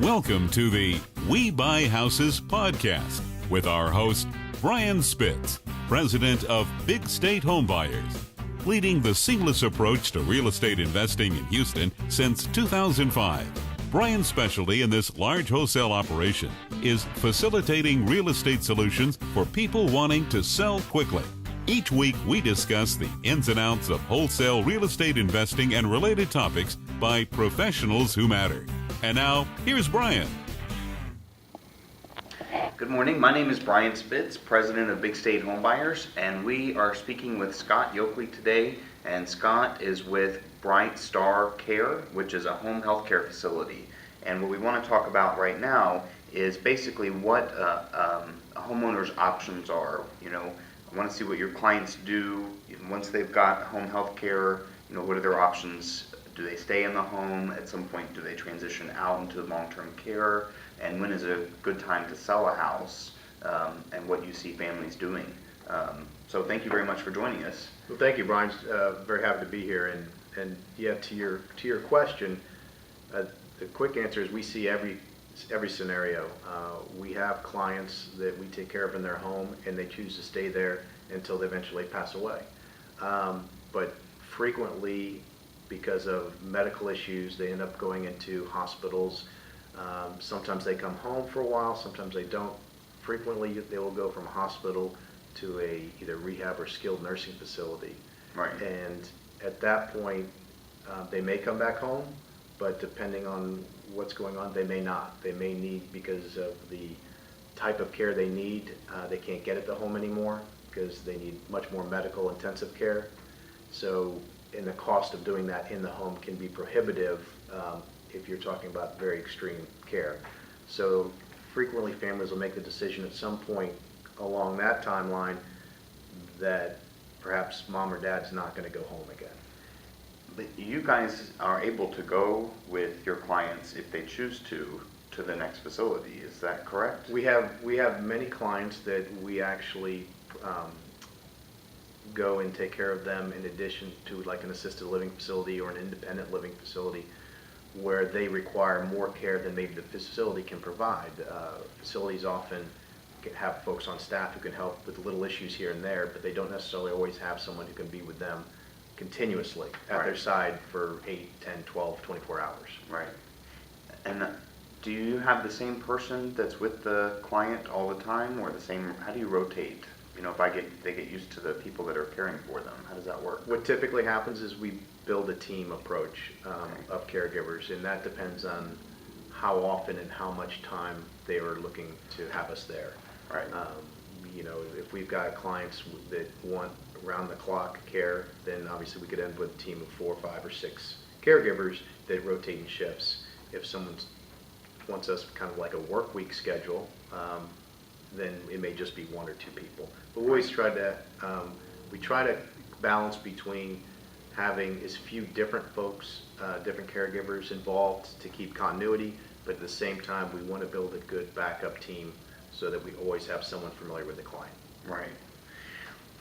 Welcome to the We Buy Houses podcast with our host, Brian Spitz, president of Big State Homebuyers, leading the seamless approach to real estate investing in Houston since 2005. Brian's specialty in this large wholesale operation is facilitating real estate solutions for people wanting to sell quickly. Each week, we discuss the ins and outs of wholesale real estate investing and related topics by professionals who matter. And now, here's Brian. Good morning. My name is Brian Spitz, president of Big State Homebuyers, and we are speaking with Scott Yokley today. And Scott is with Bright Star Care, which is a home health care facility. And what we want to talk about right now is basically what a homeowner's options are. You know, I want to see what your clients do once they've got home health care. You know, what are their options? Do they stay in the home? At some point, do they transition out into long-term care? And when is a good time to sell a house? And what you see families doing. So thank you very much for joining us. Well, thank you, Brian. Very happy to be here. And yeah, to your question, the quick answer is we see every scenario. We have clients that we take care of in their home, and they choose to stay there until they eventually pass away. But frequently, because of medical issues, they end up going into hospitals. Sometimes they come home for a while, sometimes they don't. Frequently, they will go from a hospital to either rehab or skilled nursing facility. Right. And at that point, they may come back home, but depending on what's going on, they may not. They may need, because of the type of care they need, they can't get at the home anymore because they need much more medical intensive care. So, and the cost of doing that in the home can be prohibitive if you're talking about very extreme care. So frequently families will make the decision at some point along that timeline that perhaps mom or dad's not going to go home again. But you guys are able to go with your clients if they choose to the next facility. Is that correct? We have many clients that we actually go and take care of them in addition to like an assisted living facility or an independent living facility where they require more care than maybe the facility can provide. Facilities often have folks on staff who can help with little issues here and there, but they don't necessarily always have someone who can be with them continuously at their side for 8, 10, 12, 24 hours. Right. And do you have the same person that's with the client all the time, or the same? How do you rotate? You know, if they get used to the people that are caring for them, how does that work? What typically happens is we build a team approach of caregivers, and that depends on how often and how much time they are looking to have us there. Right. You know, if we've got clients that want round-the-clock care, then obviously we could end with a team of 4, 5, or 6 caregivers that rotate in shifts. If someone wants us kind of like a work week schedule, then it may just be 1 or 2 people. But we always try to balance between having as few different folks, different caregivers involved to keep continuity, but at the same time we want to build a good backup team so that we always have someone familiar with the client. Right.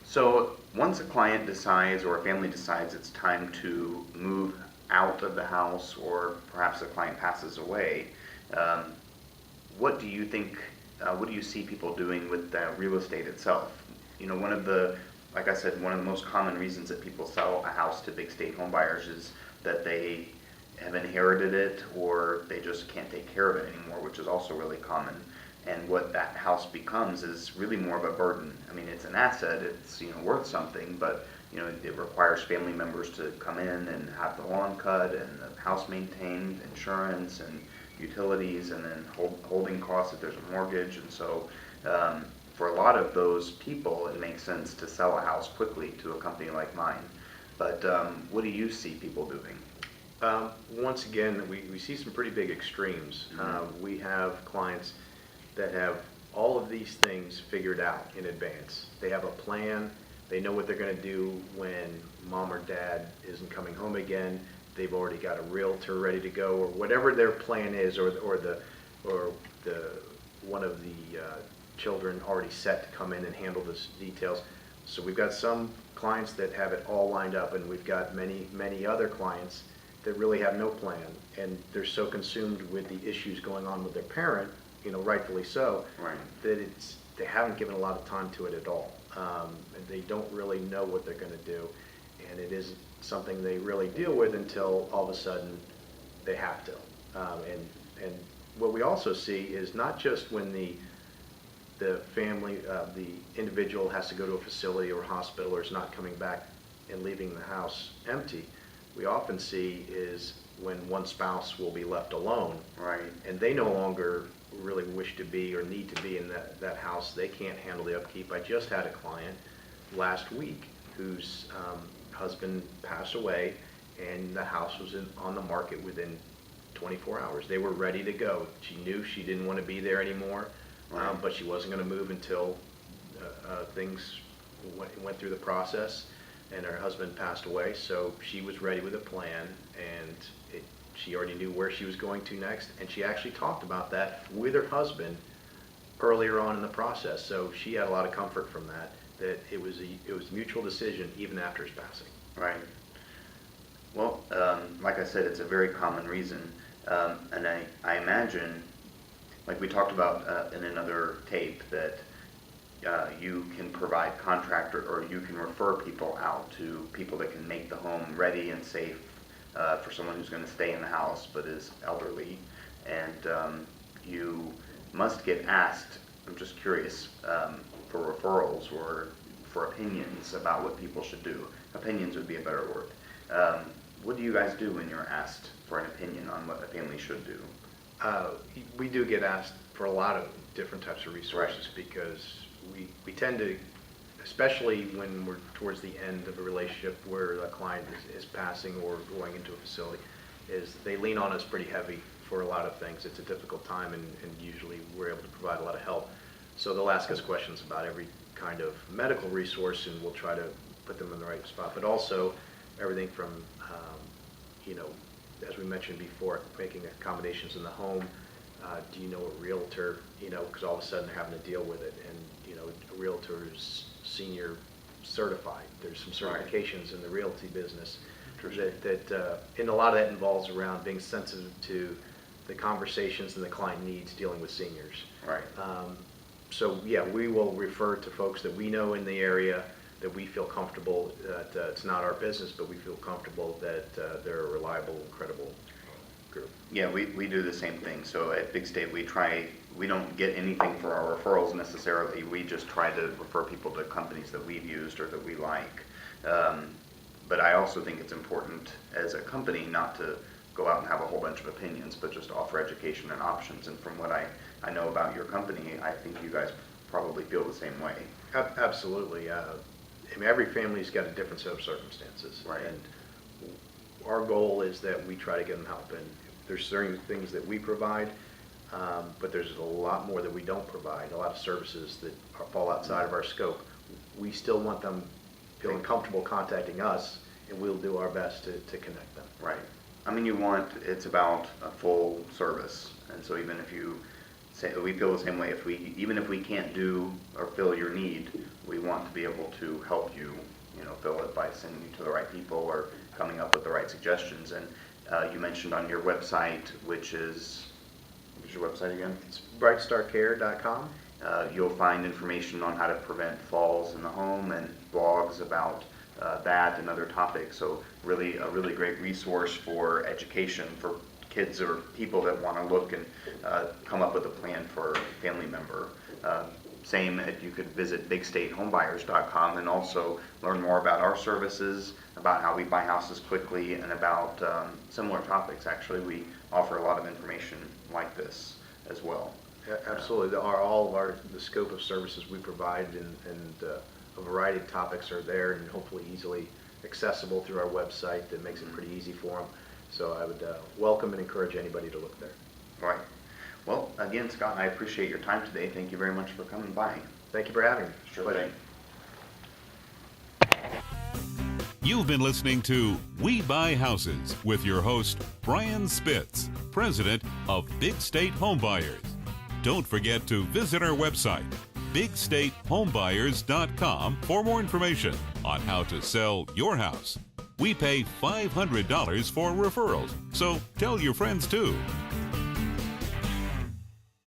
So once a client decides or a family decides it's time to move out of the house, or perhaps the client passes away, what do you think? What do you see people doing with the real estate itself? You know, like I said, one of the most common reasons that people sell a house to Big State Homebuyers is that they have inherited it, or they just can't take care of it anymore, which is also really common. And what that house becomes is really more of a burden. I mean, it's an asset, it's, you know, worth something, but, you know, it requires family members to come in and have the lawn cut and the house maintained, insurance and utilities, and then holding costs if there's a mortgage. And so for a lot of those people, it makes sense to sell a house quickly to a company like mine. But what do you see people doing? Once again, we see some pretty big extremes. Mm-hmm. We have clients that have all of these things figured out in advance. They have a plan. They know what they're going to do when mom or dad isn't coming home again. They've already got a realtor ready to go, or whatever their plan is, or one of the children already set to come in and handle the details. So we've got some clients that have it all lined up, and we've got many other clients that really have no plan, and they're so consumed with the issues going on with their parent, rightfully so, Right. that they haven't given a lot of time to it at all. And they don't really know what they're going to do, and it isn't something they really deal with until all of a sudden they have to. And what we also see is not just when the family, the individual has to go to a facility or hospital or is not coming back and leaving the house empty. We often see is when one spouse will be left alone. Right. And they no longer really wish to be or need to be in that house. They can't handle the upkeep. I just had a client last week whose husband passed away, and the house was on the market within 24 hours. They were ready to go. She knew she didn't want to be there anymore, Right. but she wasn't going to move until things went through the process, and her husband passed away. So she was ready with a plan, and she already knew where she was going to next, and she actually talked about that with her husband earlier on in the process. So she had a lot of comfort from that it was a mutual decision even after his passing. Right. Well, like I said, it's a very common reason, and I imagine, like we talked about in another tape, that you can provide contractor, or you can refer people out to people that can make the home ready and safe for someone who's going to stay in the house but is elderly, and you must get asked, I'm just curious, for referrals or for opinions about what people should do. Opinions would be a better word. What do you guys do when you're asked for an opinion on what a family should do? We do get asked for a lot of different types of resources, Right. because we tend to, especially when we're towards the end of a relationship where the client is passing or going into a facility, is they lean on us pretty heavy for a lot of things. It's a difficult time, and usually we're able to provide a lot of help. So they'll ask us questions about every kind of medical resource, and we'll try to put them in the right spot, but also everything from, as we mentioned before, making accommodations in the home. Do you know a realtor? Because all of a sudden they're having to deal with it, and a realtor is senior certified. There's some certifications in the realty business and a lot of that involves around being sensitive to the conversations and the client needs dealing with seniors. Right. So yeah, we will refer to folks that we know in the area, that we feel comfortable that it's not our business, but we feel comfortable that they're a reliable and credible group. Yeah, we do the same thing. So at Big State, we don't get anything for our referrals necessarily. We just try to refer people to companies that we've used or that we like. But I also think it's important as a company not to go out and have a whole bunch of opinions, but just offer education and options. And from what I know about your company, I think you guys probably feel the same way. Absolutely. Every family's got a different set of circumstances. Right. And our goal is that we try to get them help. And there's certain things that we provide, but there's a lot more that we don't provide, a lot of services that fall outside of our scope. We still want them feeling comfortable contacting us, and we'll do our best to connect them. Right. I mean, it's about a full service. And so even if you say, we feel the same way, even if we can't do or fill your need, we want to be able to help you, fill it by sending you to the right people or coming up with the right suggestions. And you mentioned on your website, what's your website again? It's brightstarcare.com. You'll find information on how to prevent falls in the home and blogs about that and other topics. So really a really great resource for education for kids or people that want to look and come up with a plan for a family member. Same, you could visit bigstatehomebuyers.com and also learn more about our services, about how we buy houses quickly, and about similar topics. Actually, we offer a lot of information like this as well. Absolutely. The scope of services we provide and a variety of topics are there, and hopefully easily accessible through our website that makes it pretty easy for them. So I would welcome and encourage anybody to look there. All right. Well, again, Scott, I appreciate your time today. Thank you very much for coming by. Thank you for having me. Sure thing. You've been listening to We Buy Houses with your host, Brian Spitz, president of Big State Homebuyers. Don't forget to visit our website, bigstatehomebuyers.com, for more information on how to sell your house. We pay $500 for referrals, so tell your friends too.